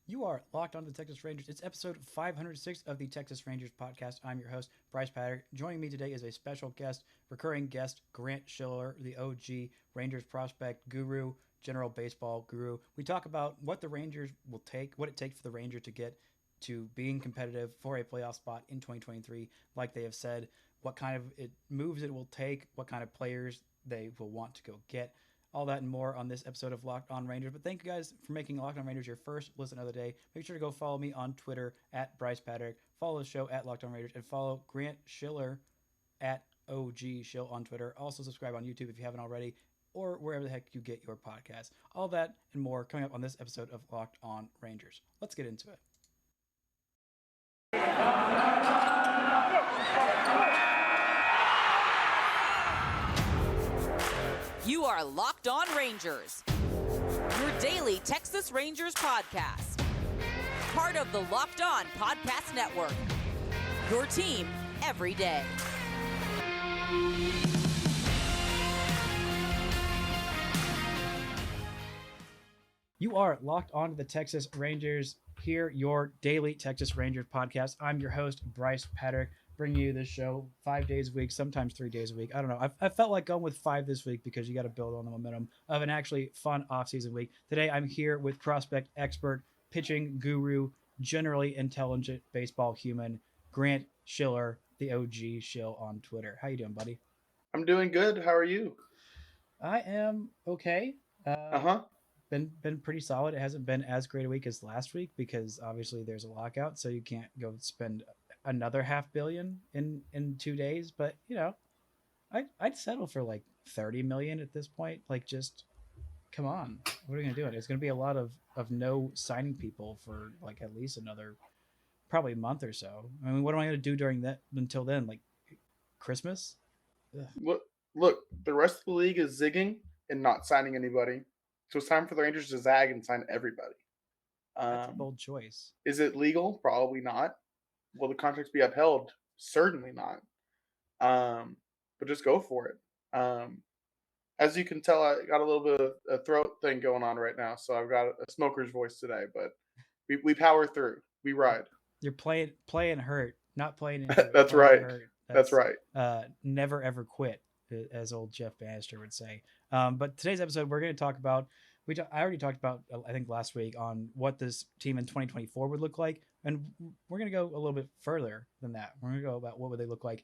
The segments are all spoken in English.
You are locked on the Texas Rangers. It's episode 506 of the Texas Rangers podcast. I'm your host, Brice Paterik. Joining me today is a special guest, recurring guest, Grant Schiller, the OG Rangers prospect guru, general baseball guru. We talk about what the Rangers will take, what it takes for the Rangers to get to being competitive for a playoff spot in 2023, like they have said, what kind of moves it will take, what kind of players they will want to go get. All that and more on this episode of Locked On Rangers. But thank you guys for making Locked On Rangers your first listen of the day. Make sure to go follow me on Twitter at Brice Paterik. Follow the show at Locked On Rangers and follow Grant Schiller at OG Shill on Twitter. Also subscribe on YouTube if you haven't already or wherever the heck you get your podcast. All that and more coming up on this episode of Locked On Rangers. Let's get into it. You are Locked On Rangers, your daily Texas Rangers podcast. Part of the Locked On Podcast Network, your team every day. You are locked on to the Texas Rangers here, your daily Texas Rangers podcast. I'm your host, Brice Paterik, bringing you this show 5 days a week, sometimes 3 days a week. I don't know. I felt like going with 5 this week because you got to build on the momentum of an actually fun offseason week. Today, I'm here with prospect expert, pitching guru, generally intelligent baseball human, Grant Schiller, the OG Shill on Twitter. How you doing, buddy? I'm doing good. How are you? I am okay. Uh-huh. Been pretty solid. It hasn't been as great a week as last week because obviously there's a lockout, so you can't go spend another $500 million in 2 days. But I'd settle for like 30 million at this point. Like, just come on, what are we gonna do? It's gonna be a lot of no signing people for like at least another probably month or so. I mean, what am I gonna do during that until then? Like Christmas? Ugh, Look, the rest of the league is zigging and not signing anybody. So it's time for the Rangers to zag and sign everybody. that's a bold choice. Is it legal? Probably not. Will the contracts be upheld? Certainly not. But just go for it. As you can tell, I got a little bit of a throat thing going on right now, so I've got a smoker's voice today. But we power through. We ride. You're playing hurt, not playing injured. That's playing right. Hurt. That's right. Never ever quit, as old Jeff Bannister would say. But today's episode, we're going to talk about. I already talked about, I think last week, on what this team in 2024 would look like, and we're going to go a little bit further than that. We're going to go about what would they look like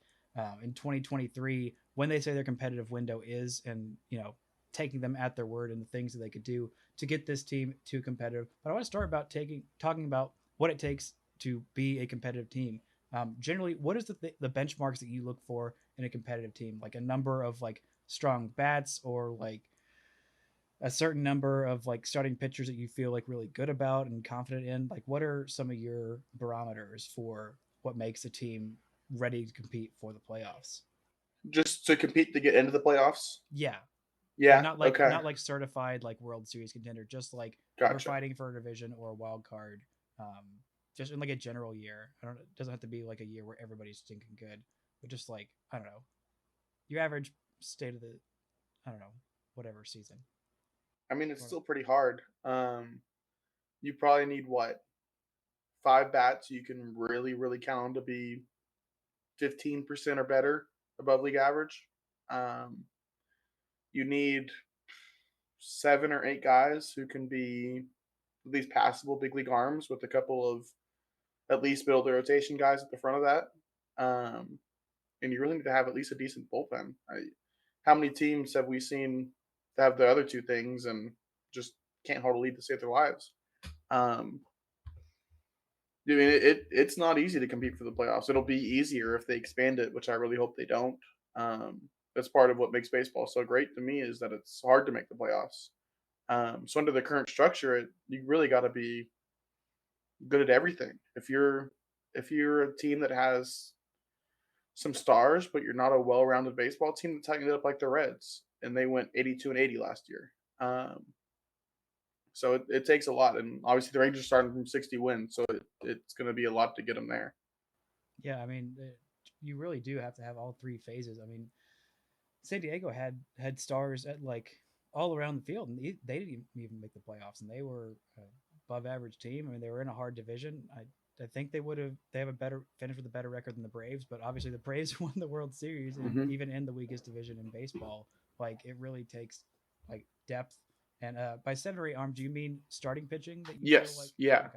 in 2023 when they say their competitive window is, and taking them at their word and the things that they could do to get this team to competitive. But I want to start about talking about what it takes to be a competitive team. Generally, what is the benchmarks that you look for in a competitive team? Like a number of like strong bats, or like a certain number of like starting pitchers that you feel like really good about and confident in? Like, what are some of your barometers for what makes a team ready to compete for the playoffs? Just to compete to get into the playoffs? Yeah. Yeah. Like Okay. not like certified like World Series contender, just like we're Gotcha. fighting for a division or a wild card. Just in like a general year. It doesn't have to be like a year where everybody's stinking good, but just like, I don't know, your average state of the, I don't know, whatever season. I mean, it's still pretty hard. You probably need what, 5 bats you can really, really count on to be 15% or better above league average. Um, you need 7 or 8 guys who can be at least passable big league arms with a couple of at least middle of the rotation guys at the front of that. And you really need to have at least a decent bullpen. How many teams have we seen have the other two things and just can't hold a lead to save their lives? I mean, it's not easy to compete for the playoffs. It'll be easier if they expand it, which I really hope they don't. That's part of what makes baseball so great to me, is that it's hard to make the playoffs. So under the current structure, you really got to be good at everything. If you're a team that has some stars, but you're not a well-rounded baseball team, that's how you ended up like the Reds, and they went 82-80 last year. So it takes a lot, and obviously the Rangers starting from 60 wins, so it's going to be a lot to get them there. Yeah, I mean, you really do have to have all three phases. I mean, San Diego had stars at like all around the field, and they didn't even make the playoffs, and they were above average team. I mean, they were in a hard division. I think they have a better finish with a better record than the Braves, but obviously the Braves won the World Series, and Hmm. even in the weakest division in baseball, like it really takes like depth. And by 7 or 8 arms, do you mean starting pitching that you feel like? Yes, yeah,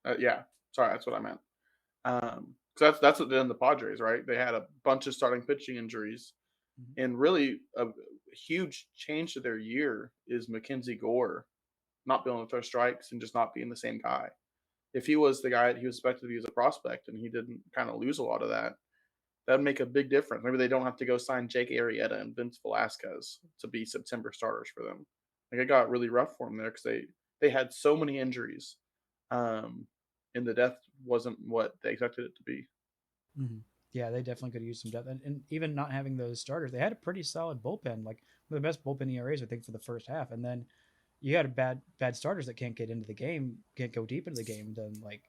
Okay. yeah. Sorry, that's what I meant. 'Cause that's what did in the Padres, right? They had a bunch of starting pitching injuries, Hmm. and really a huge change to their year is Mackenzie Gore not being able to throw strikes and just not being the same guy. If he was the guy that he was expected to be as a prospect and he didn't kind of lose a lot of that, that'd make a big difference. Maybe they don't have to go sign Jake Arrieta and Vince Velasquez to be September starters for them. Like it got really rough for them there because they had so many injuries, um, and the depth wasn't what they expected it to be. Hmm. Yeah, they definitely could use some depth, and even not having those starters, they had a pretty solid bullpen, like one of the best bullpen ERAs I think for the first half, and then you had a bad starters that can't get into the game, can't go deep into the game, then like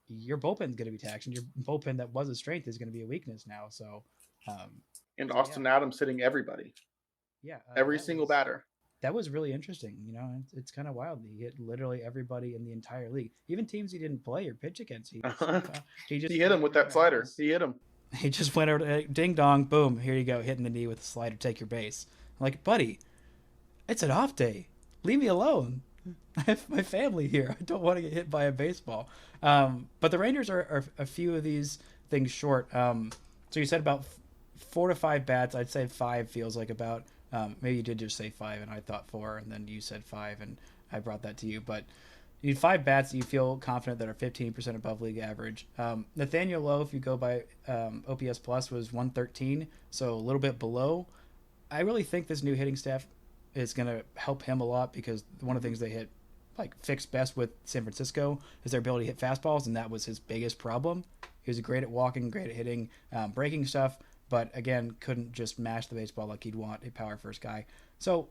your bullpen's going to be taxed, and your bullpen that was a strength is going to be a weakness now. So, um, And so yeah, Austin Adams hitting everybody, yeah, every single batter. that was really interesting. You know, it's kind of wild. He hit literally everybody in the entire league, even teams he didn't play or pitch against. He He just hit him went with right that to slider. house. He hit him. He just went over to ding dong, boom, here you go, hitting the knee with a slider, take your base. I'm like, buddy, it's an off day. Leave me alone. I have my family here. I don't want to get hit by a baseball. But the Rangers are a few of these things short. So you said about 4 to 5 bats. I'd say 5 feels like about. Maybe you did just say 5, and I thought 4, and then you said 5, and I brought that to you. But you need 5 bats that you feel confident that are 15% above league average. Nathaniel Lowe, if you go by OPS Plus, was 113, so a little bit below. I really think this new hitting staff is going to help him a lot because one of the things they hit like fixed best with San Francisco is their ability to hit fastballs, and that was his biggest problem. He was great at walking, great at hitting, breaking stuff, but again, couldn't just mash the baseball like he'd want, a power first guy. So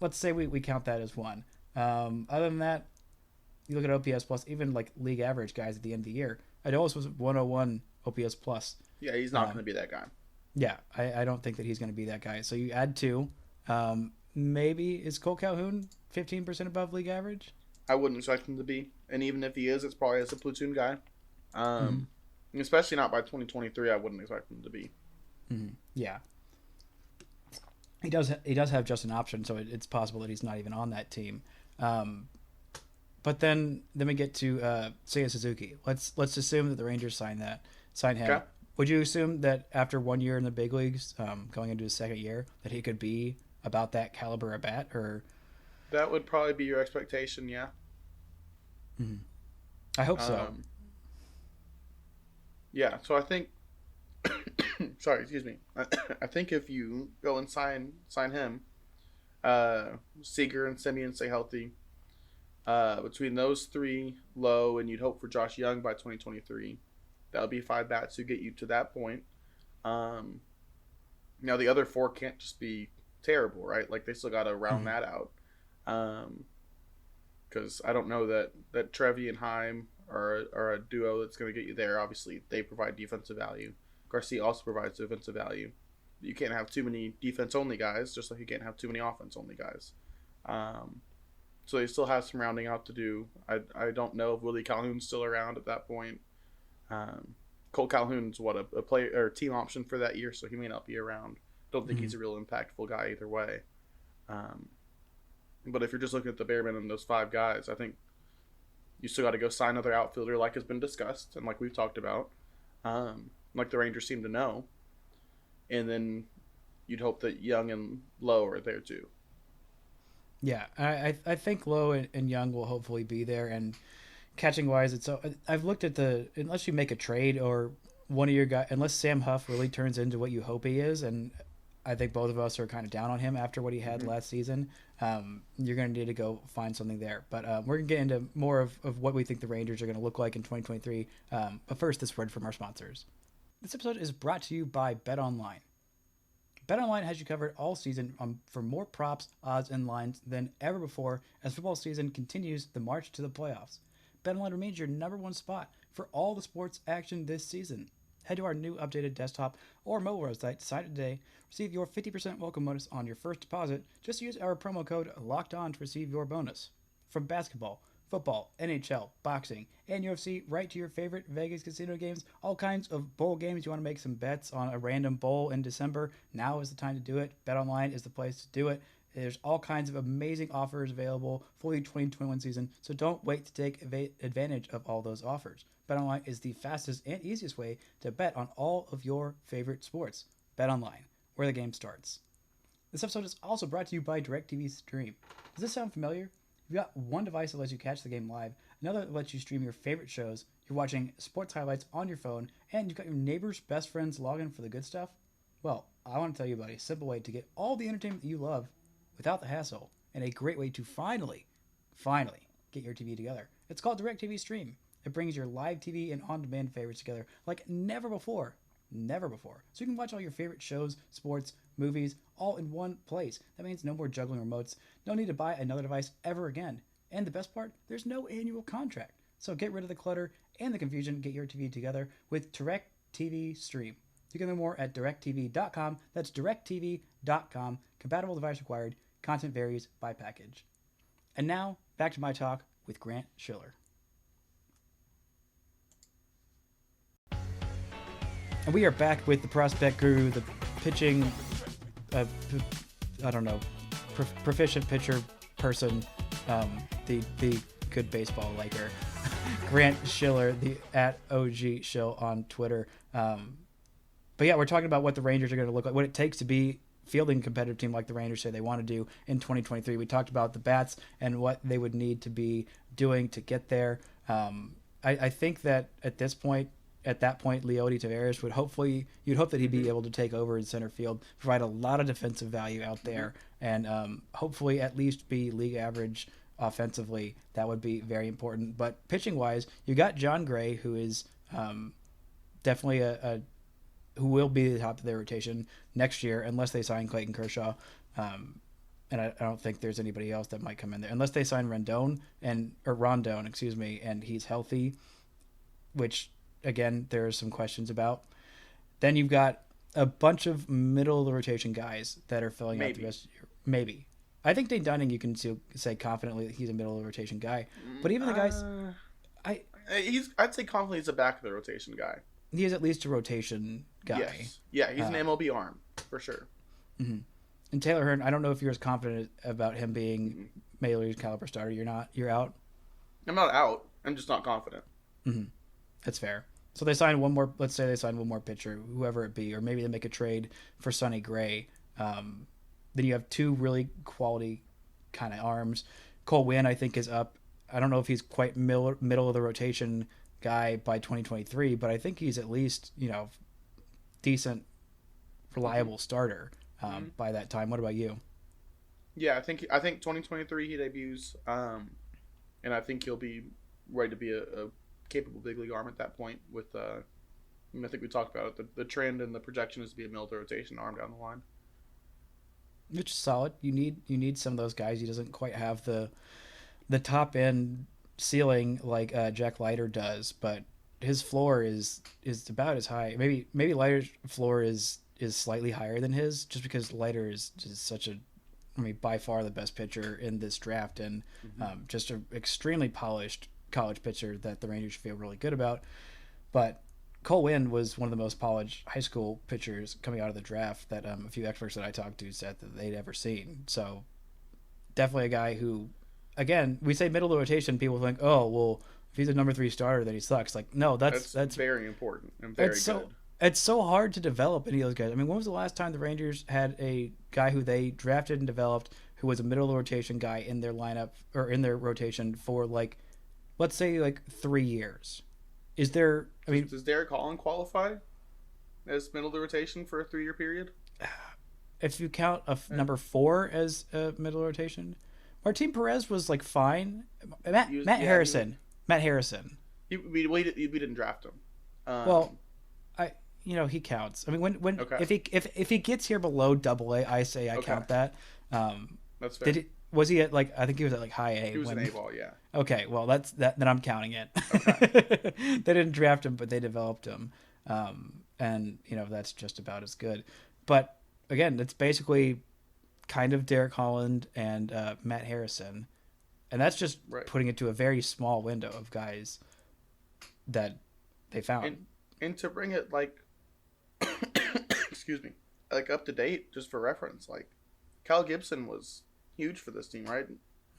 let's say we count that as one. Other than that, you look at OPS plus, even like league average guys at the end of the year. Adolis was 101 OPS plus. Yeah, he's not going to be that guy. Yeah, I don't think that he's going to be that guy. So you add 2. Maybe is Cole Calhoun 15% above league average? I wouldn't expect him to be, and even if he is, it's probably as a platoon guy. Mm-hmm. Especially not by 2023. I wouldn't expect him to be. Mm-hmm. Yeah, he does. He does have just an option, so it's possible that he's not even on that team. But then we get to Seiya Suzuki. Let's assume that the Rangers sign him. Okay. Would you assume that after 1 year in the big leagues, going into his second year, that he could be about that caliber of bat? Or That would probably be your expectation, yeah. I hope so. Yeah, so I think sorry, excuse me. I think if you go and sign him, Seager and Semien stay healthy. Between those 3, Low, and you'd hope for Josh Young by 2023. That would be 5 bats to get you to that point. Now the other 4 can't just be terrible, right? Like they still got to round that out. Because I don't know that Trevi and Heim are a duo that's going to get you there. Obviously, they provide defensive value. Garcia also provides defensive value. You can't have too many defense-only guys, just like you can't have too many offense-only guys. So they still have some rounding out to do. I don't know if Willie Calhoun's still around at that point. Cole Calhoun's a player or team option for that year, so he may not be around. Don't think he's a real impactful guy either way. But if you're just looking at the bare minimum, those 5 guys, I think you still got to go sign another outfielder, like has been discussed and like we've talked about, like the Rangers seem to know. And then you'd hope that Young and Lowe are there too. Yeah, I think Lowe and Young will hopefully be there. And catching wise, I've looked at unless you make a trade or one of your guys, unless Sam Huff really turns into what you hope he is, and I think both of us are kind of down on him after what he had last season. You're going to need to go find something there. But we're going to get into more of what we think the Rangers are going to look like in 2023. But first, this word from our sponsors. This episode is brought to you by BetOnline. BetOnline has you covered all season for more props, odds, and lines than ever before as football season continues the march to the playoffs. BetOnline remains your #1 spot for all the sports action this season. Head to our new updated desktop or mobile website to sign up today. Receive your 50% welcome bonus on your first deposit. Just use our promo code LOCKEDON to receive your bonus. From basketball, football, NHL, boxing, and UFC right to your favorite Vegas casino games. All kinds of bowl games. You want to make some bets on a random bowl in December? Now is the time to do it. BetOnline is the place to do it. There's all kinds of amazing offers available for the 2021 season, so don't wait to take advantage of all those offers. BetOnline is the fastest and easiest way to bet on all of your favorite sports. BetOnline, where the game starts. This episode is also brought to you by DirecTV Stream. Does this sound familiar? You've got one device that lets you catch the game live, another that lets you stream your favorite shows, you're watching sports highlights on your phone, and you've got your neighbor's best friends login for the good stuff? Well, I want to tell you about a simple way to get all the entertainment that you love without the hassle, and a great way to finally get your TV together. It's called DirecTV Stream. It brings your live TV and on-demand favorites together like never before. Never before. So you can watch all your favorite shows, sports, movies, all in one place. That means no more juggling remotes. No need to buy another device ever again. And the best part, there's no annual contract. So get rid of the clutter and the confusion. Get your TV together with DirecTV Stream. You can learn more at directtv.com. That's directtv.com. Compatible device required. Content varies by package. And now, back to my talk with Grant Schiller. And we are back with the prospect guru, the pitching, proficient pitcher person, the good baseball liker, Grant Schiller, the @OG Shill on Twitter. But yeah, we're talking about what the Rangers are going to look like, what it takes to be fielding a competitive team like the Rangers say they want to do in 2023. We talked about the bats and what they would need to be doing to get there. I think that at that point, Leody Taveras you'd hope that he'd be able to take over in center field, provide a lot of defensive value out there, and hopefully at least be league average offensively. That would be very important. But pitching wise, you got John Gray, who is definitely who will be the top of their rotation next year, unless they sign Clayton Kershaw. And I don't think there's anybody else that might come in there unless they sign Rondon, and he's healthy, which again, there are some questions about. Then you've got a bunch of middle of the rotation guys that are filling out the rest of the year. Maybe. I think Dane Dunning, you can still say confidently that he's a middle of the rotation guy. But even the guys, I'd say confidently he's a back of the rotation guy. He is at least a rotation guy. Yes. Yeah, he's an MLB arm for sure. Mm-hmm. And Taylor Hearn, I don't know if you're as confident about him being Major League caliber starter. You're not. You're out. I'm not out. I'm just not confident. Mm-hmm. That's fair. So they sign one more. Let's say they sign one more pitcher, whoever it be, or maybe they make a trade for Sonny Gray. Then you have two really quality kind of arms. Cole Winn, I think, is up. I don't know if he's quite middle of the rotation guy by 2023, but I think he's at least decent, reliable starter by that time. What about you? Yeah, I think 2023 he debuts, and I think he'll be ready to be a capable big league arm at that point. With I think we talked about it. The trend and the projection is to be a middle of the rotation arm down the line, which is solid. You need some of those guys. He doesn't quite have the top end ceiling like Jack Leiter does, but his floor is about as high. Maybe Leiter's floor is slightly higher than his, just because Leiter is such by far the best pitcher in this draft, and just an extremely polished college pitcher that the Rangers feel really good about. But Cole Winn was one of the most polished high school pitchers coming out of the draft that a few experts that I talked to said that they'd ever seen. So definitely a guy who, again, we say middle of the rotation, people think, oh, well, if he's a number 3 starter, then he sucks. Like, no, that's very important and very good. It's so hard to develop any of those guys. I mean, when was the last time the Rangers had a guy who they drafted and developed who was a middle of the rotation guy in their lineup or in their rotation for, like, let's say, like 3 years? Is there? I mean, does Derek Holland qualify as middle of the rotation for a 3-year period? If you count number 4 as a middle rotation, Martin Perez was like fine. Matt Harrison. We didn't draft him. He counts. I mean, when okay. if he gets here below AA, I say I count that. That's fair. Was he at I think he was at like high A. He was an A-ball, yeah. Okay, well that's that. Then I'm counting it. Okay. They didn't draft him, but they developed him, and that's just about as good. But again, it's basically kind of Derek Holland and Matt Harrison, And that's just Right. putting it to a very small window of guys that they found. And to bring it like, excuse me, like up to date, just for reference, like Kyle Gibson was huge for this team, right?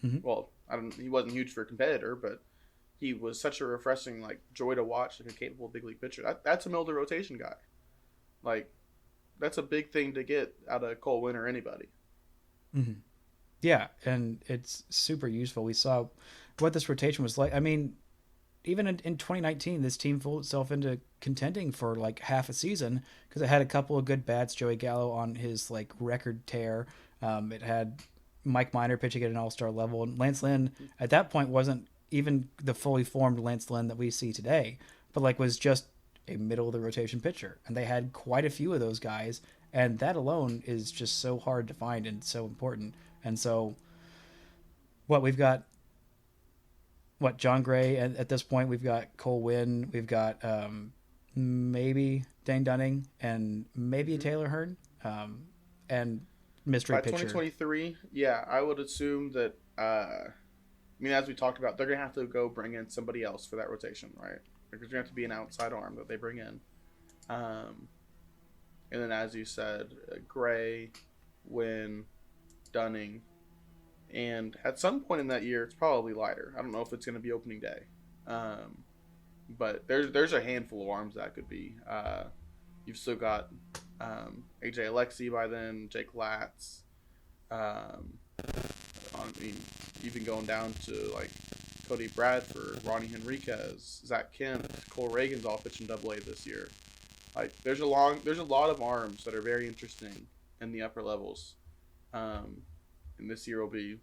Mhm. Well, he wasn't huge for a competitor, but he was such a refreshing like joy to watch, like a capable big league pitcher. That's a middle of the rotation guy. Like, that's a big thing to get out of Cole Winn or anybody. Mm-hmm. Yeah, and it's super useful. We saw what this rotation was like. I mean, even in 2019, this team fooled itself into contending for like half a season because it had a couple of good bats. Joey Gallo on his like record tear. It had Mike Minor pitching at an all-star level, and Lance Lynn at that point wasn't even the fully formed Lance Lynn that we see today, but like was just a middle of the rotation pitcher. And they had quite a few of those guys, and that alone is just so hard to find and so important. And so, we've got John Gray at this point. We've got Cole Winn. We've got maybe Dane Dunning and maybe a Taylor Hearn and mystery By pitcher. 2023, yeah, I would assume that. I mean, as we talked about, they're gonna have to go bring in somebody else for that rotation, right? There's gonna have to be an outside arm that they bring in. And then, as you said, Gray, Winn, Dunning, and at some point in that year, it's probably Leiter. I don't know if it's going to be opening day, but there's a handful of arms that could be. You've still got AJ Alexi by then, Jake Latz. I mean, even going down to like Cody Bradford, Ronnie Henriquez, Zach Kemp, Cole Reagan's all pitching Double A this year. Like there's a lot of arms that are very interesting in the upper levels. And this year will be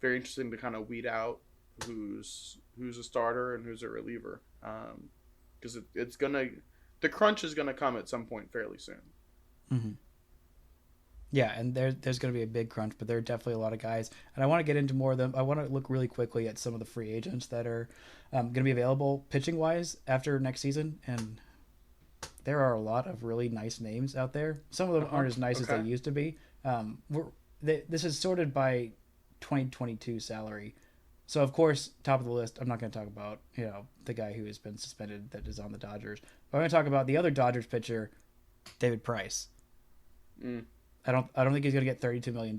very interesting to kind of weed out who's a starter and who's a reliever. Because the crunch is gonna come at some point fairly soon. Mm-hmm. Yeah, and there's going to be a big crunch, but there are definitely a lot of guys. And I want to get into more of them. I want to look really quickly at some of the free agents that are going to be available pitching-wise after next season. And there are a lot of really nice names out there. Some of them aren't as nice as they used to be. This is sorted by 2022 salary. So, of course, top of the list, I'm not going to talk about, the guy who has been suspended that is on the Dodgers. But I'm going to talk about the other Dodgers pitcher, David Price. I don't think he's going to get $32 million in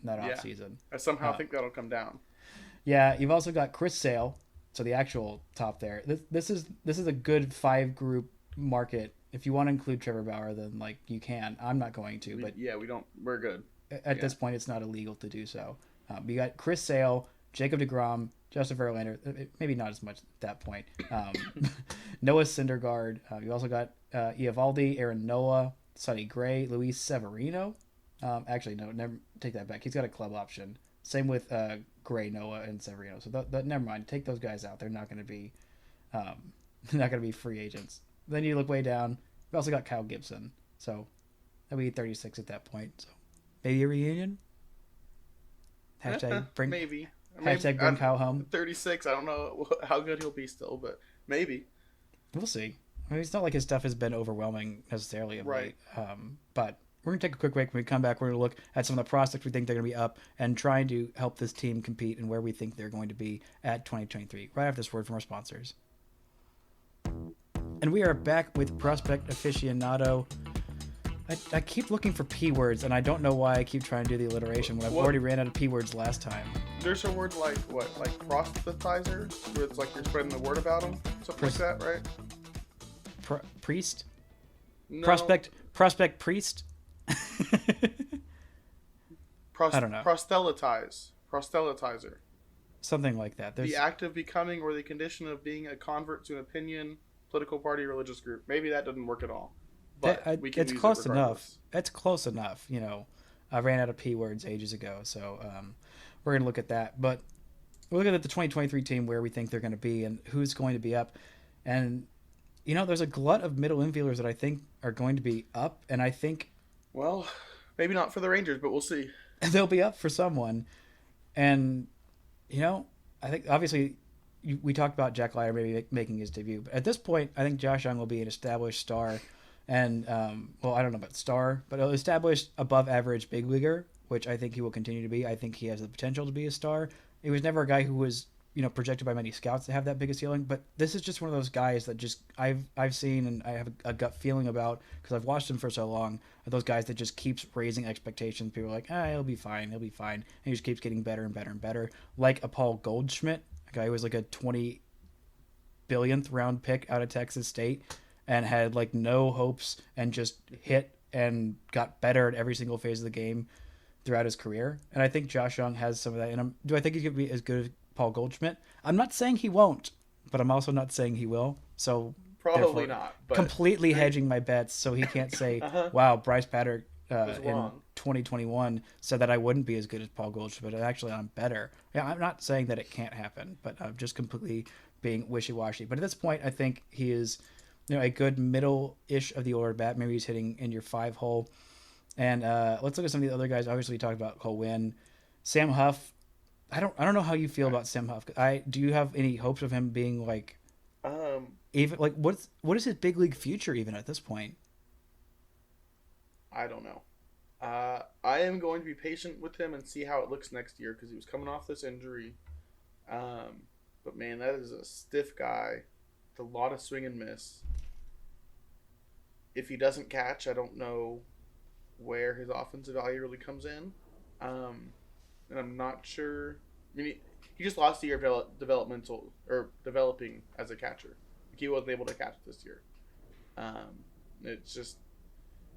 that offseason. I somehow think that'll come down. Yeah, you've also got Chris Sale, so the actual top there. This is a good 5-group market. If you want to include Trevor Bauer, then like you can. I'm not going to, but we don't. We're good. At this point, it's not illegal to do so. You got Chris Sale, Jacob deGrom, Justin Verlander. Maybe not as much at that point. Noah Syndergaard. You also got Eovaldi, Aaron Nola, Sonny Gray, Luis Severino. Actually, no, never take that back. He's got a club option. Same with Gray, Noah, and Severino. So never mind. Take those guys out. They're not going to be free agents. Then you look way down. We've also got Kyle Gibson. So that'll be 36 at that point. So maybe a reunion. Hashtag bring maybe. Hashtag bring Kyle home. 36. I don't know how good he'll be still, but maybe. We'll see. I mean, it's not like his stuff has been overwhelming necessarily of late. But we're going to take a quick break. When we come back, we're going to look at some of the prospects we think they're going to be up and trying to help this team compete and where we think they're going to be at 2023. Right after this word from our sponsors. And we are back with Prospect Aficionado. I keep looking for P words, and I don't know why I keep trying to do the alliteration when I've already ran out of P words last time. There's a word like what? Like proselytizer? Where it's like you're spreading the word about them? Something like that, right? Priest? No. Prospect priest? I don't know. Proselytizer. Something like that. The act of becoming or the condition of being a convert to an opinion, political party, religious group. Maybe that doesn't work at all. But we can it's use close it enough. It's close enough. I ran out of P words ages ago, so we're going to look at that. But we're looking at the 2023 team, where we think they're going to be and who's going to be up. And, there's a glut of middle infielders that I think are going to be up. And I think... Well, maybe not for the Rangers, but we'll see. They'll be up for someone. And, I think obviously we talked about Jack Leiter maybe making his debut. But at this point, I think Josh Young will be an established star. And, I don't know about star, but an established above average big leaguer, which I think he will continue to be. I think he has the potential to be a star. he was never a guy who was projected by many scouts to have that big a ceiling. But this is just one of those guys that just I've seen and I have a gut feeling about because I've watched him for so long. Those guys that just keeps raising expectations. People are like, he'll be fine, and he just keeps getting better and better and better. Like a Paul Goldschmidt, a guy who was like a 20 billionth round pick out of Texas State and had like no hopes and just hit and got better at every single phase of the game throughout his career. And I think Josh Young has some of that in him. Do I think he's going to be as good as Paul Goldschmidt? I'm not saying he won't, but I'm also not saying he will. So probably not. But completely hedging my bets so he can't say, wow, Brice Paterik in 2021 said that I wouldn't be as good as Paul Goldschmidt. Actually, I'm better. Yeah, I'm not saying that it can't happen, but I'm just completely being wishy-washy. But at this point, I think he is a good middle-ish of the order bat. Maybe he's hitting in your 5 hole. And let's look at some of the other guys. Obviously, we talked about Cole Winn. Sam Huff. I don't know how you feel about Sam Huff. Do you have any hopes of him being like even like what is his big league future even at this point? I don't know. I am going to be patient with him and see how it looks next year because he was coming off this injury. But man, that is a stiff guy with a lot of swing and miss. If he doesn't catch, I don't know where his offensive value really comes in. And I'm not sure. I mean, he just lost a year of developing as a catcher. Like he wasn't able to catch this year.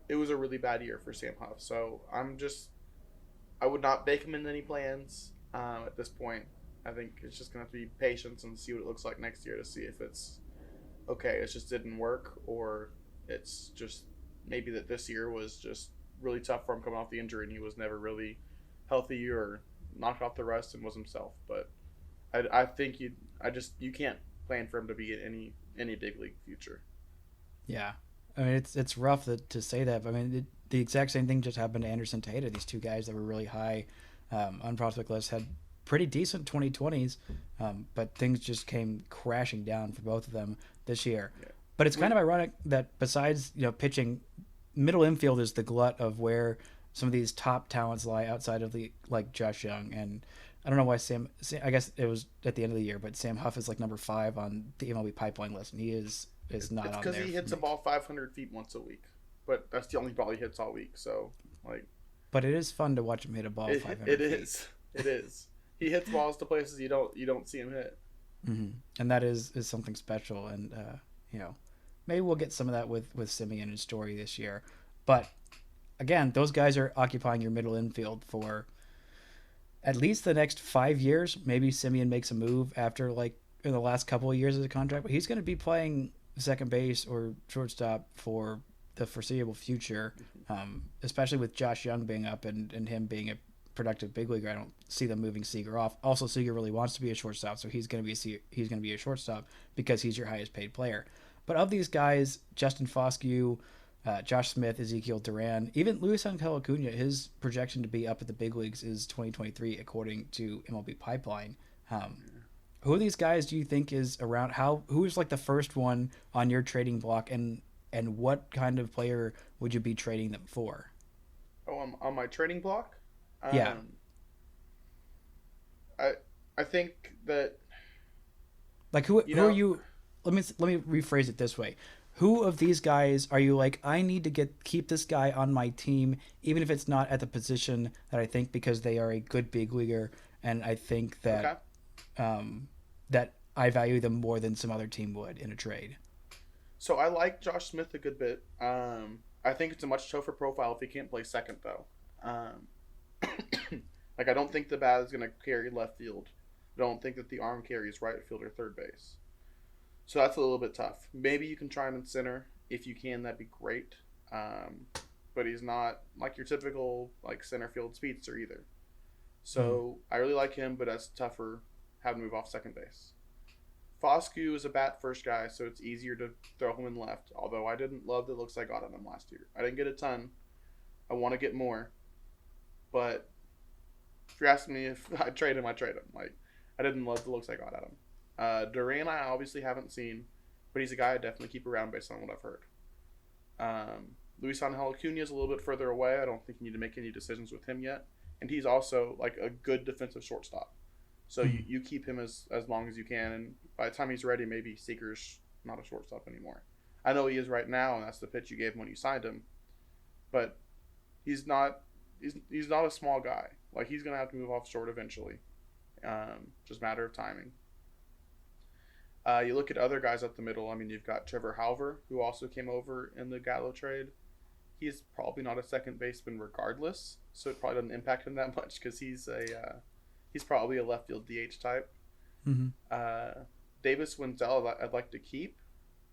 It was a really bad year for Sam Huff. So I would not bake him in any plans at this point. I think it's just going to have to be patience and see what it looks like next year to see if it's okay, it just didn't work, or it's just maybe that this year was just really tough for him coming off the injury and he was never really healthy or knocked off the rust and was himself. But I think you can't plan for him to be in any big league future. Yeah, I mean it's rough to say that, but I mean the exact same thing just happened to Anderson Tata. These two guys that were really high on prospect lists had pretty decent 2020s, but things just came crashing down for both of them this year. Yeah. But it's kind of ironic that besides pitching, middle infield is the glut of where some of these top talents lie outside of the like Josh Young. And I don't know why Sam I guess it was at the end of the year, but Sam Huff is like number 5 on the MLB pipeline list, and he is not on there. It's because he hits a ball 500 feet once a week, but that's the only ball he hits all week. So like, but it is fun to watch him hit a ball 500 feet. It is. He hits balls to places you don't see him hit. Mm-hmm. And that is something special. And maybe we'll get some of that with Semien and Story this year. But again, those guys are occupying your middle infield for at least the next 5 years. Maybe Semien makes a move after like in the last couple of years of the contract, but he's going to be playing second base or shortstop for the foreseeable future, especially with Josh Young being up and him being a productive big leaguer. I don't see them moving Seager off. Also, Seager really wants to be a shortstop, so he's going to be a shortstop because he's your highest paid player. But of these guys, Justin Foscue, Josh Smith, Ezekiel Duran, even Luis Acuna, his projection to be up at the big leagues is 2023 according to MLB Pipeline. Who of these guys do you think is around? Who is like the first one on your trading block, and what kind of player would you be trading them for? Oh, on my trading block? Yeah. I think that like who are you? Let me rephrase it this way. Who of these guys are you like, I need to keep this guy on my team, even if it's not at the position that I think, because they are a good big leaguer, and I think that that I value them more than some other team would in a trade. So I like Josh Smith a good bit. I think it's a much tougher profile if he can't play second, though. Like, I don't think the bat is going to carry left field. I don't think that the arm carries right field or third base. So that's a little bit tough. Maybe you can try him in center. If you can, that'd be great. But he's not like your typical like center field speedster either. So I really like him, but that's tougher having to move off second base. Foscue is a bat first guy, so it's easier to throw him in left. Although I didn't love the looks I got on him last year. I didn't get a ton. I want to get more. But if you're asking me if I trade him, I trade him. Like, I didn't love the looks I got at him. Duran I obviously haven't seen, but he's a guy I definitely keep around based on what I've heard. Luis Acuna is a little bit further away. I don't think you need to make any decisions with him yet. And he's also like a good defensive shortstop. So you keep him as long as you can, and by the time he's ready, maybe Seager's not a shortstop anymore. I know he is right now, and that's the pitch you gave him when you signed him, but he's not a small guy. Like, he's gonna have to move off short eventually. Just a matter of timing. You look at other guys up the middle. I mean, you've got Trevor Halver, who also came over in the Gallo trade. He's probably not a second baseman regardless, so it probably doesn't impact him that much because he's probably a left field DH type. Mm-hmm. Davis Wenzel, I'd like to keep,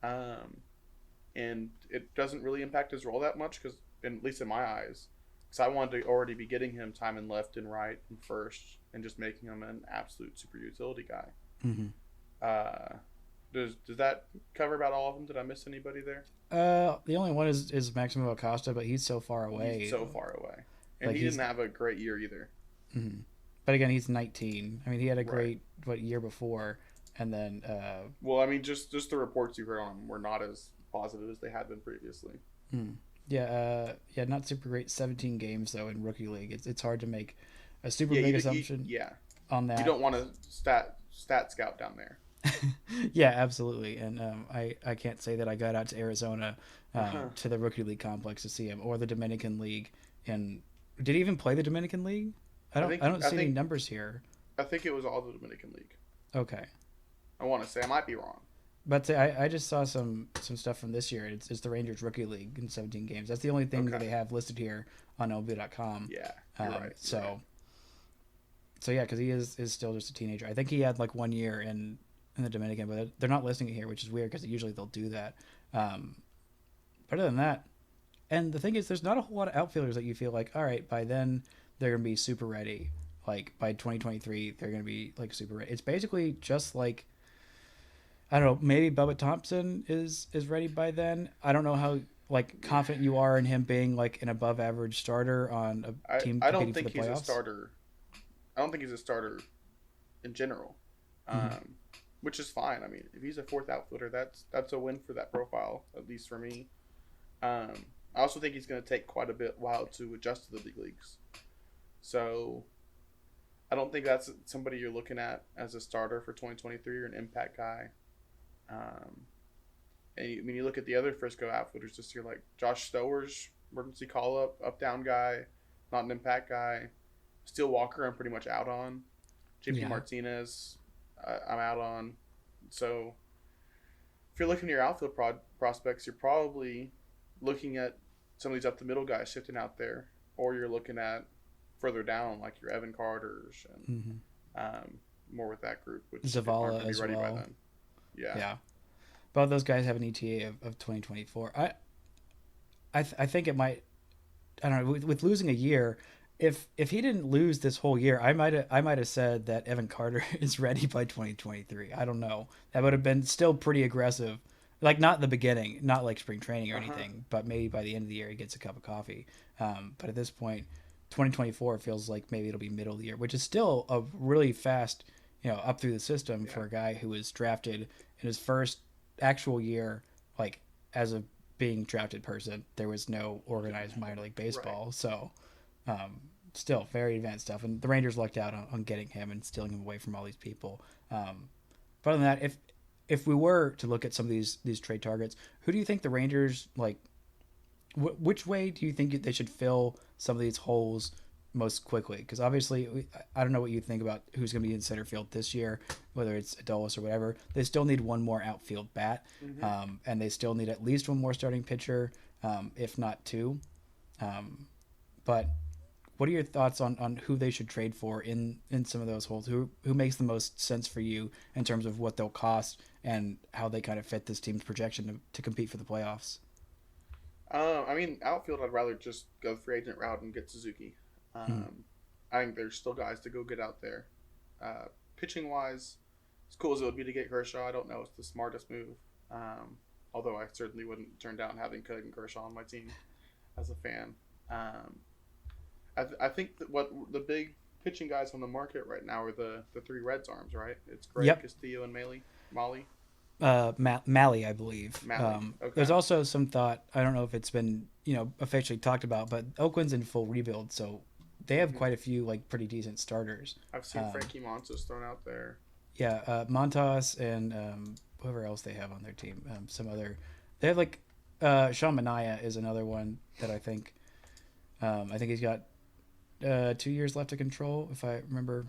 and it doesn't really impact his role that much because, at least in my eyes, because I wanted to already be getting him time in left and right and first, and just making him an absolute super utility guy. Mm-hmm. Does that cover about all of them? Did I miss anybody there? The only one is Maximo Acosta, but he's so far away. He's so far away, and Like, he didn't have a great year either. Mm-hmm. But again, he's 19. I mean, he had a great year before, and then. Well, I mean, just the reports you heard on him were not as positive as they had been previously. Yeah, not super great. 17 games though in rookie league. It's hard to make a super big assumption. On that. You don't want to stat scout down there. Yeah, absolutely. And I can't say that I got out to Arizona to the rookie league complex to see him, or the Dominican League. And did he even play the Dominican League? I don't see any numbers here. I think it was all the Dominican League. Okay. I want to say, I might be wrong. But I just saw some stuff from this year. It's the Rangers rookie league in 17 games. That's the only thing that they have listed here on MLB.com. Yeah, you're right. So yeah, because he is still just a teenager. I think he had like 1 year in the Dominican, but they're not listing it here, which is weird because usually they'll do that. But other than that, and the thing is, there's not a whole lot of outfielders that you feel like, all right, by then they're going to be super ready. Like by 2023, they're going to be like super ready. It's basically just like, I don't know, maybe Bubba Thompson is ready by then. I don't know how like confident you are in him being like an above average starter on a team. I don't think he's a starter. I don't think he's a starter in general, which is fine. I mean, if he's a fourth outfielder, that's a win for that profile, at least for me. I also think he's going to take quite a bit while to adjust to the big leagues. So I don't think that's somebody you're looking at as a starter for 2023 or an impact guy. And when you look at the other Frisco outfielders this year, like Josh Stowers, emergency call up down guy, not an impact guy. Steele Walker, I'm pretty much out on. JP Martinez, I'm out on. So if you're looking at your outfield prospects, you're probably looking at some of these up the middle guys shifting out there, or you're looking at further down like your Evan Carters and more with that group, which Zavala as ready well. by then. Yeah. Both those guys have an ETA of 2024. I think it might. I don't know. With losing a year, if he didn't lose this whole year, I might have said that Evan Carter is ready by 2023. I don't know. That would have been still pretty aggressive. Like, not in the beginning, not like spring training or anything, but maybe by the end of the year he gets a cup of coffee. But at this point, 2024 feels like maybe it'll be middle of the year, which is still a really fast, up through the system for a guy who was drafted in his first actual year, like as a being drafted person. There was no organized minor league baseball, so still very advanced stuff. And the Rangers lucked out on getting him and stealing him away from all these people. But other than that, if we were to look at some of these trade targets, who do you think the Rangers like? Which way do you think they should fill some of these holes most quickly? Because obviously, I don't know what you think about who's going to be in center field this year, whether it's Adolis or whatever. They still need one more outfield bat, and they still need at least one more starting pitcher, if not two. But what are your thoughts on who they should trade for in some of those holes? Who makes the most sense for you in terms of what they'll cost and how they kind of fit this team's projection to compete for the playoffs? I mean, outfield, I'd rather just go free agent route and get Suzuki. I think there's still guys to go get out there. Pitching wise, as cool as it would be to get Kershaw, I don't know it's the smartest move. Although I certainly wouldn't turn down having Clayton Kershaw on my team as a fan. I think that what the big pitching guys on the market right now are the three Reds arms, right? It's Greg, Castillo, and Molly. Mally, I believe. Okay. There's also some thought, I don't know if it's been officially talked about, but Oakland's in full rebuild, so they have quite a few like pretty decent starters. I've seen Frankie Montas thrown out there. Yeah, Montas and whoever else they have on their team. Some other, they have like Sean Manaea is another one that I think. I think he's got 2 years left to control, if I remember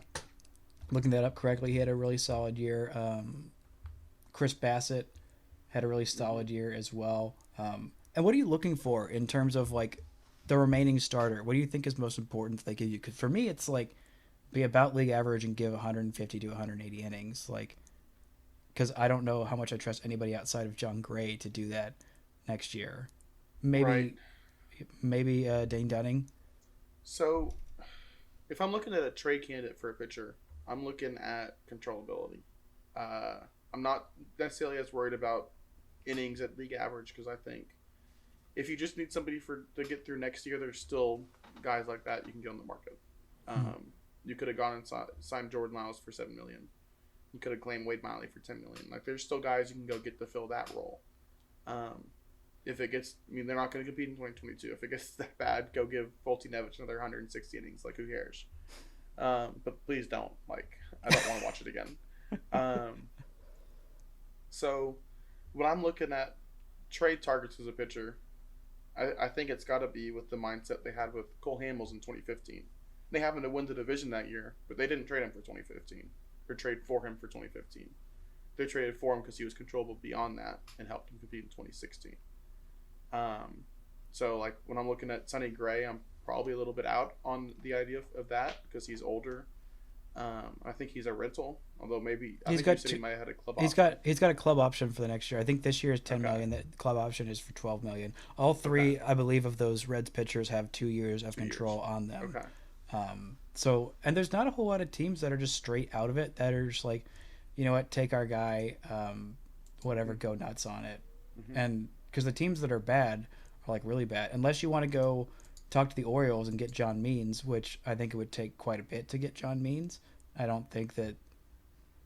looking that up correctly. He had a really solid year. Chris Bassett had a really solid year as well. And what are you looking for in terms of like the remaining starter? What do you think is most important that they give you? Because for me, it's like be about league average and give 150 to 180 innings. Like, because I don't know how much I trust anybody outside of John Gray to do that next year. Maybe Dane Dunning. So, if I'm looking at a trade candidate for a pitcher, I'm looking at controllability. I'm not necessarily as worried about innings at league average because I think if you just need somebody to get through next year, there's still guys like that you can get on the market. You could have gone and signed Jordan Lyles for $7 million. You could have claimed Wade Miley for $10 million. Like there's still guys you can go get to fill that role. If it gets, I mean, they're not going to compete in 2022. If it gets that bad, go give Foltynewicz another 160 innings. Like, who cares? But please don't. Like, I don't want to watch it again. So, when I'm looking at trade targets as a pitcher, I think it's got to be with the mindset they had with Cole Hamels in 2015. They happened to win the division that year, but they didn't trade him for 2015 or trade for him for 2015. They traded for him because he was controllable beyond that and helped him compete in 2016. So like when I'm looking at Sonny Gray, I'm probably a little bit out on the idea of that because he's older. I think he's a rental, although maybe he might have had a club option. He's got a club option for the next year. I think this year is $10 million. The club option is for $12 million. All three, I believe, of those Reds pitchers have 2 years of control on them. Okay. So, and there's not a whole lot of teams that are just straight out of it that are just like, you know what, take our guy, whatever, go nuts on it. And because the teams that are bad are like really bad, unless you want to go talk to the Orioles and get John Means, which I think it would take quite a bit to get John Means. I don't think that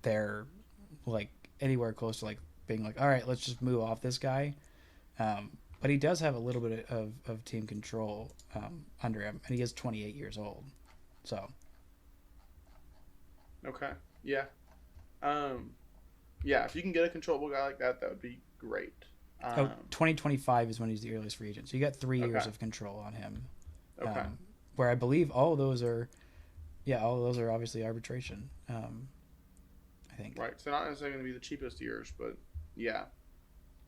they're like anywhere close to like being like, all right, let's just move off this guy. But he does have a little bit of team control under him, and he is 28 years old. So. Okay. Yeah. Yeah, if you can get a controllable guy like that, that would be great. 2025 is when he's the earliest free agent. So you got 3 years of control on him. Okay. Where I believe all of those are obviously arbitration. I think. Right. So not necessarily going to be the cheapest years, but yeah.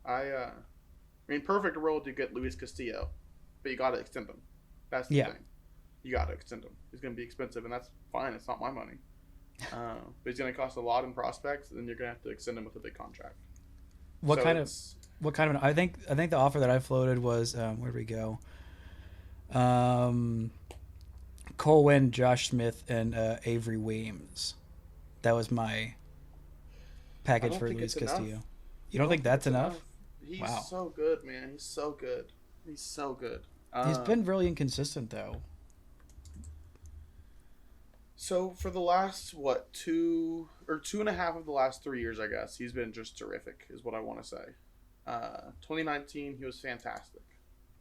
I mean, perfect world you get Luis Castillo, but you got to extend him. That's the thing. You got to extend him. He's going to be expensive, and that's fine. It's not my money. But he's going to cost a lot in prospects, and then you're going to have to extend him with a big contract. What kind of? I think the offer that I floated was where did we go? Cole Winn, Josh Smith, and Avery Weems. That was my package for Luis Castillo. You don't think that's enough? He's so good, man. He's so good. He's so good. He's been really inconsistent though. So for the last 2 or 2.5 of the last 3 years, I guess he's been just terrific, is what I want to say. 2019, he was fantastic.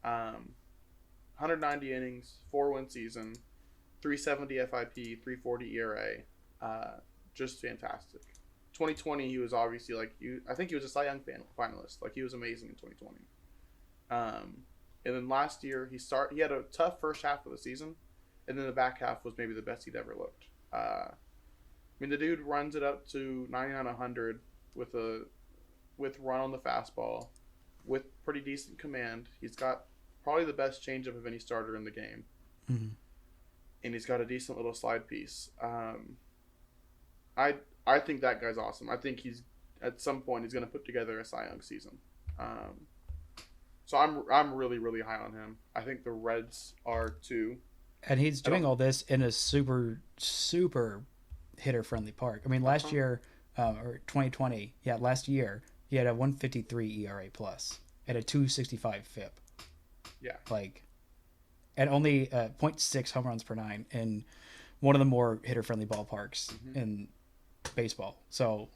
190 innings, 4-win season, 370 FIP, 340 ERA, just fantastic. 2020, he was obviously I think he was a Cy Young finalist. Like he was amazing in 2020. And then last year he had a tough first half of the season. And then the back half was maybe the best he'd ever looked. I mean, the dude runs it up to 99-100 with run on the fastball, with pretty decent command. He's got probably the best changeup of any starter in the game, and he's got a decent little slide piece. I think that guy's awesome. I think he's at some point he's going to put together a Cy Young season. So I'm really, really high on him. I think the Reds are too. And he's doing all this in a super, super hitter-friendly park. I mean, last year, or 2020, last year, he had a 153 ERA plus and a 265 FIP. Yeah. And only 0.6 home runs per 9 in one of the more hitter-friendly ballparks in baseball. So,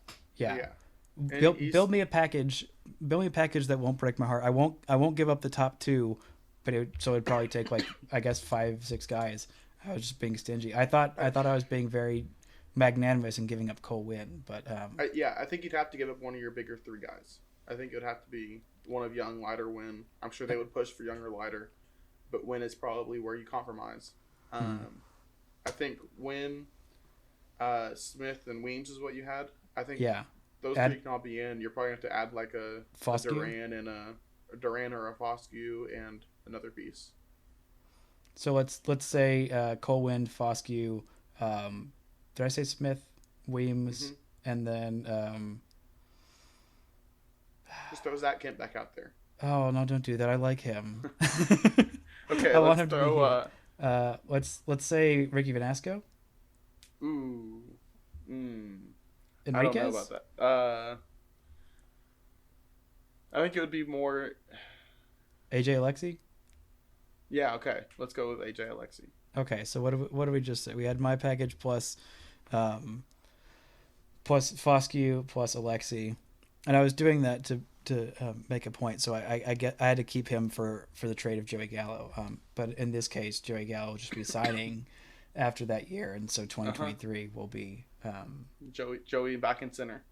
build me a package. Build me a package that won't break my heart. I won't give up the top 2. But it'd probably take 5-6 guys. I was just being stingy. I thought I was being very magnanimous in giving up Cole Winn, but I think you'd have to give up one of your bigger three guys. I think it would have to be one of Young, Leiter, Winn. I'm sure they would push for Young or Leiter, but Winn is probably where you compromise. I think Winn, Smith, and Weems is what you had. I think those three can all be in. You're probably going to have to add like a Duran and a Duran or a Foscue and another piece. So let's say Cole Winn, Foscue. Did I say Smith, Weems, and then just throw Zach Kemp back out there. Oh no! Don't do that. I like him. Okay, let's throw. Let's say Ricky Vanasco. Ooh. Enriquez? I don't know about that. I think it would be more. AJ Alexi. Yeah. Okay. Let's go with AJ Alexi. Okay. So what do we just say? We had my package plus Foscue plus Alexi, and I was doing that to make a point. So I had to keep him for the trade of Joey Gallo. But in this case, Joey Gallo will just be signing after that year, and so 2023 will be Joey back in center.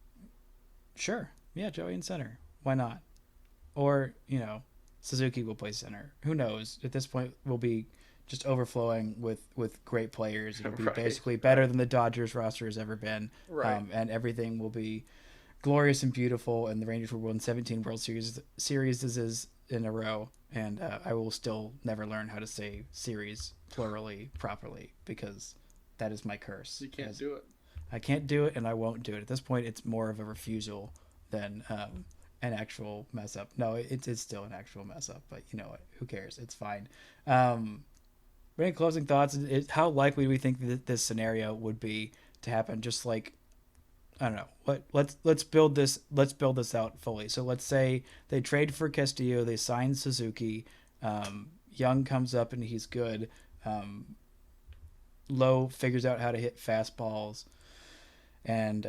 Sure, yeah, Joey in center. Why not? Or Suzuki will play center. Who knows? At this point, we'll be just overflowing with great players. It'll be basically better than the Dodgers roster has ever been, and everything will be glorious and beautiful, and the Rangers will win 17 World Series in a row, and I will still never learn how to say series plurally properly because that is my curse. You can't do it. I can't do it, and I won't do it. At this point, it's more of a refusal than an actual mess up. No, it's still an actual mess up, but you know what? Who cares? It's fine. Any closing thoughts? How likely do we think that this scenario would be to happen? Just like, I don't know. Let's build this out fully. So let's say they trade for Castillo, they sign Suzuki, Young comes up and he's good. Lowe figures out how to hit fastballs, and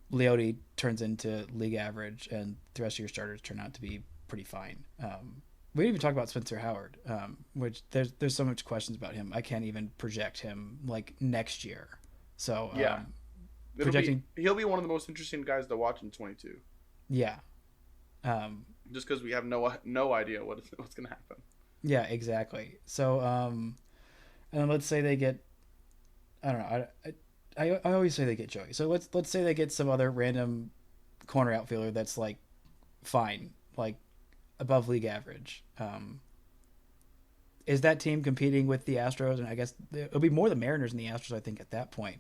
Leote turns into league average, and the rest of your starters turn out to be pretty fine. We didn't even talk about Spencer Howard, which there's so much questions about him. I can't even project him like next year. So yeah. He'll be one of the most interesting guys to watch in 22. Yeah. Just because we have no idea what's going to happen. Yeah, exactly. So, and then let's say they get, I don't know. I always say they get Joey. So let's say they get some other random corner outfielder that's like fine, like above league average. Is that team competing with the Astros? And I guess it'll be more the Mariners and the Astros, I think, at that point.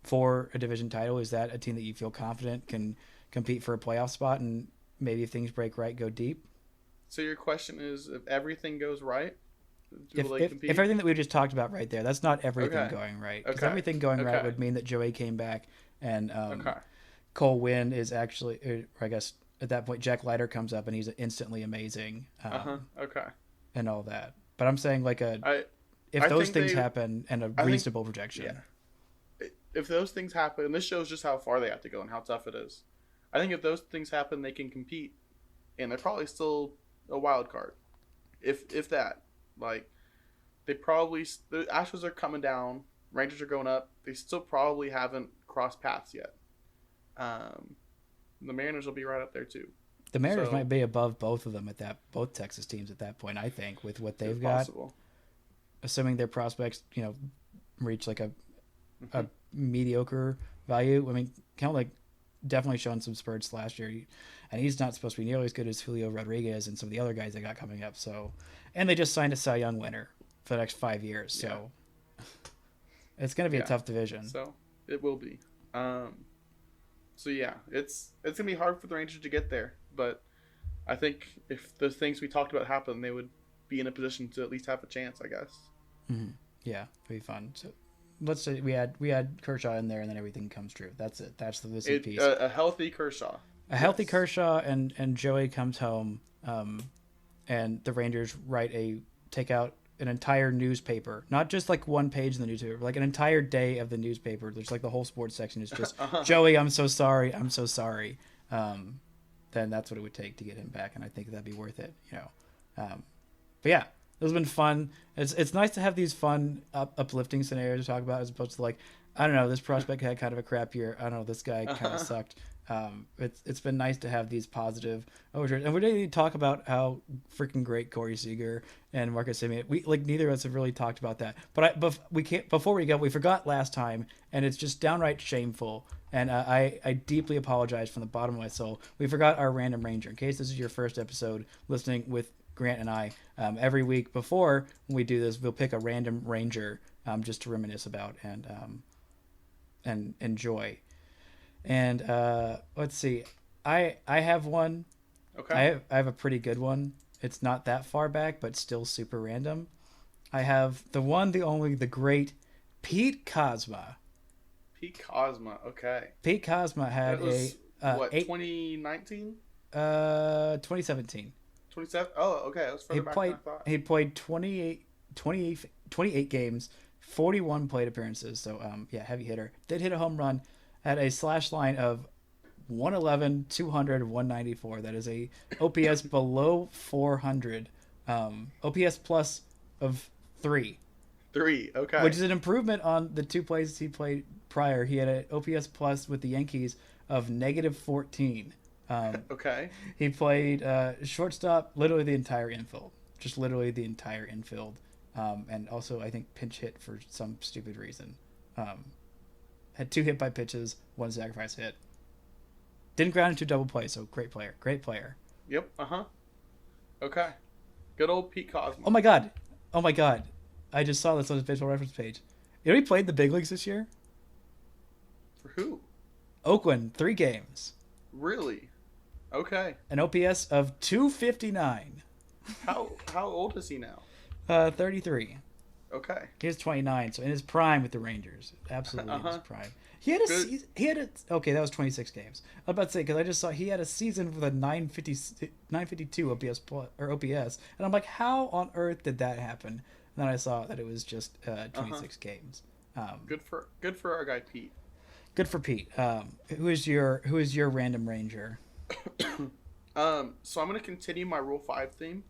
For a division title, is that a team that you feel confident can compete for a playoff spot and maybe if things break right, go deep? So your question is, if everything goes right, if everything that we just talked about right there, that's not everything going right. Because everything going right would mean that Joey came back and Cole Winn is actually, or I guess at that point, Jack Leiter comes up and he's instantly amazing. And all that. But I'm saying like if those things happen and a reasonable projection. Yeah. If those things happen, and this shows just how far they have to go and how tough it is. I think if those things happen, they can compete, and they're probably still a wild card. If that, like, the Astros are coming down, Rangers are going up. They still probably haven't crossed paths yet. The Mariners will be right up there too. The Mariners might be above both of them both Texas teams at that point. I think with what they've got, assuming their prospects, reach like a mediocre value. I mean, kind of like definitely shown some spurts last year, and he's not supposed to be nearly as good as Julio Rodriguez and some of the other guys they got coming up. So, and they just signed a Cy Young winner for the next 5 years. So it's going to be a tough division. So it will be. So yeah, it's going to be hard for the Rangers to get there, but I think if the things we talked about happen, they would be in a position to at least have a chance, I guess. Mm-hmm. Yeah, it'd be fun. So let's say we had Kershaw in there, and then everything comes true. That's it. That's the missing piece. A healthy Kershaw. Healthy Kershaw, and Joey comes home, and the Rangers take out an entire newspaper, not just like one page in the newspaper, like an entire day of the newspaper. There's like the whole sports section is just Joey, I'm so sorry. Then that's what it would take to get him back, and I think that'd be worth it. But yeah, It's been fun. It's nice to have these fun, uplifting scenarios to talk about, as opposed to like, I don't know, this prospect had kind of a crap year. I don't know, this guy kind of sucked. It's been nice to have these positive overtures, and we didn't even talk about how freaking great Corey Seager and Marcus Semien. We like neither of us have really talked about that. But we can't. Before we go, we forgot last time, and it's just downright shameful. And I deeply apologize from the bottom of my soul. We forgot our random ranger. In case this is your first episode listening with Grant and I, every week before we do this, we'll pick a random ranger just to reminisce about and enjoy. And let's see, I have one. Okay. I have a pretty good one. It's not that far back, but still super random. I have the one, the only, the great Pete Kozma. Pete Kozma. Okay. Pete Kozma had That was, what, 2017. 27? Oh, okay. That was further back than I thought. He played 28 games, 41 plate appearances. So, yeah, heavy hitter. Did hit a home run. Had a slash line of 111, 200, 194. That is a OPS below 400. OPS plus of 3. 3, okay. Which is an improvement on the 2 plays he played prior. He had an OPS plus with the Yankees of negative 14. Okay. He played shortstop, literally the entire infield. Just literally the entire infield. And also, I think, pinch hit for some stupid reason. Had 2 hit by pitches, 1 sacrifice hit. Didn't ground into double play, so great player. Great player. Yep, okay. Good old Pete Kozma. Oh my god. I just saw this on his baseball reference page. You know he played the big leagues this year? For who? Oakland, 3 games. Really? Okay. An OPS of 259. How old is he now? 33. Okay. He was 29, so in his prime with the Rangers. Absolutely in his prime. He had a season. Okay, that was 26 games. I was about to say, because I just saw he had a season with a 952 OPS or OPS, and I'm like, how on earth did that happen? And then I saw that it was just 26 games. Good for our guy Pete. Good for Pete. Who is your random ranger? So I'm gonna continue my Rule 5 theme.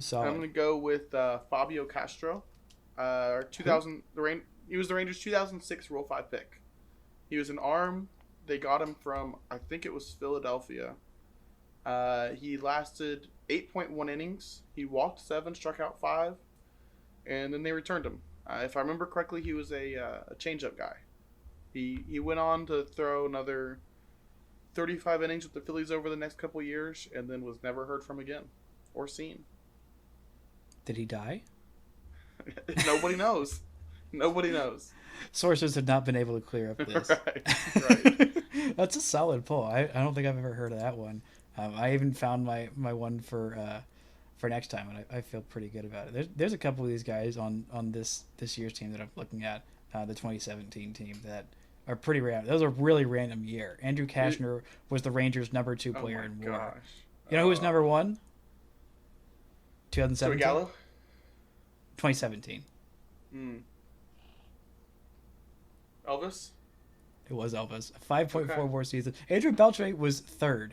Solid. I'm gonna go with Fabio Castro. He was the Rangers' 2006 Rule 5 pick. He was an arm. They got him from, I think it was Philadelphia. He lasted 8.1 innings. He walked 7, struck out 5, and then they returned him. If I remember correctly, he was a changeup guy. He went on to throw another 35 innings with the Phillies over the next couple years, and then was never heard from again or seen. Did he die? Nobody knows. Nobody knows. Sources have not been able to clear up this. Right. That's a solid pull. I don't think I've ever heard of that one. I even found my one for next time, and I feel pretty good about it. There's a couple of these guys on this year's team that I'm looking at, the 2017 team, that are pretty random. That was a really random year. Andrew Kashner was the Rangers' number 2 player in WAR. You know who was number 1? 2017. Gallo? 2017. Elvis? It was Elvis. 5.4 WAR season. Andrew Beltre was 3rd.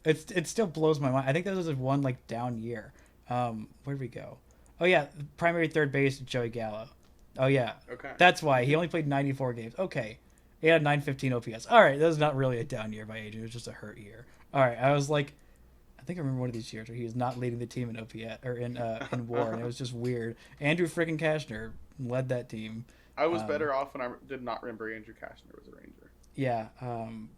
It still blows my mind. I think that was one like down year. Where did we go? Oh yeah, primary third base Joey Gallo. Oh yeah. Okay. That's why he only played 94 games. Okay. He had a 915 OPS. All right, that was not really a down year by Adrian. It was just a hurt year. All right, I was like, I think I remember one of these years where he was not leading the team in OPS or in WAR, and it was just weird. Andrew freaking Kashner led that team. I was better off when I did not remember Andrew Kashner was a Ranger. Yeah,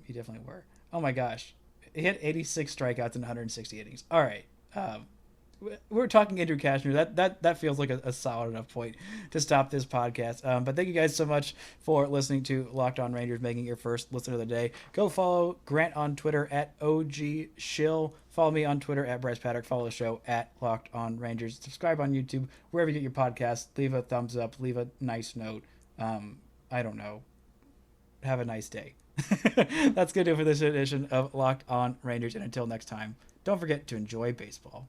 you definitely were. Oh my gosh, he had 86 strikeouts in 160 innings. All right, we're talking Andrew Kashner. That feels like a solid enough point to stop this podcast. But thank you guys so much for listening to Locked On Rangers, making your first listen of the day. Go follow Grant on Twitter at OGShill. Follow me on Twitter at Brice Paterik. Follow the show at Locked On Rangers. Subscribe on YouTube, wherever you get your podcasts. Leave a thumbs up. Leave a nice note. I don't know. Have a nice day. That's going to do it for this edition of Locked On Rangers. And until next time, don't forget to enjoy baseball.